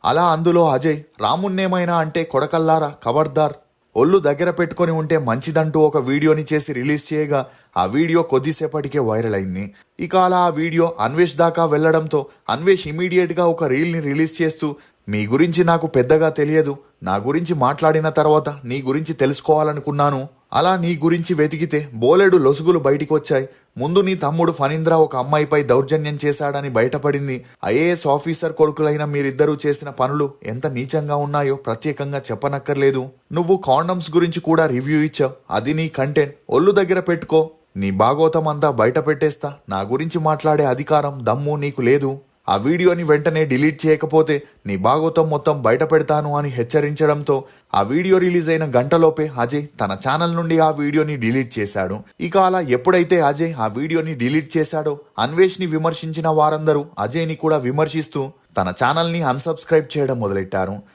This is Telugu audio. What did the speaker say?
అలా అందులో అజయ్ రామున్నేమైనా అంటే కొడకల్లారా ఖబర్దార్, ఒళ్ళు దగ్గర పెట్టుకొని ఉంటే మంచిదంటూ ఒక వీడియోని చేసి రిలీజ్ చేయగా ఆ వీడియో కొద్దిసేపటికే వైరల్ అయింది. ఇక అలా ఆ వీడియో అన్వేష్ దాకా వెళ్లడంతో అన్వేష్ ఇమీడియట్గా ఒక రీల్ని రిలీజ్ చేస్తూ, మీ గురించి నాకు పెద్దగా తెలియదు, నా గురించి మాట్లాడిన తర్వాత నీ గురించి తెలుసుకోవాలనుకున్నాను. అలా నీ గురించి వెతికితే బోలెడు లొసుగులు బయటికొచ్చాయి. ముందు నీ తమ్ముడు ఫణీంద్ర ఒక అమ్మాయిపై దౌర్జన్యం చేశాడని బయటపడింది. ఐఏఎస్ ఆఫీసర్ కొడుకులైన మీరిద్దరూ చేసిన పనులు ఎంత నీచంగా ఉన్నాయో ప్రత్యేకంగా చెప్పనక్కర్లేదు. నువ్వు కాండమ్స్ గురించి కూడా రివ్యూ ఇచ్చావు, అది నీ కంటెంట్. ఒళ్ళు దగ్గర పెట్టుకో, నీ భాగోతం అంతా బయట పెట్టేస్తా. నా గురించి మాట్లాడే అధికారం దమ్ము నీకు లేదు. ఆ వీడియోని వెంటనే డిలీట్ చేయకపోతే నీ భాగోతం మొత్తం బయట పెడతాను అని హెచ్చరించడంతో ఆ వీడియో రిలీజ్ అయిన గంటలోపే అజయ్ తన ఛానల్ నుండి ఆ వీడియోని డిలీట్ చేశాడు. ఇక అలా ఎప్పుడైతే అజయ్ ఆ వీడియోని డిలీట్ చేశాడో అన్వేష్ని విమర్శించిన వారందరూ అజయ్ని కూడా విమర్శిస్తూ తన ఛానల్ని అన్సబ్స్క్రైబ్ చేయడం మొదలెట్టారు.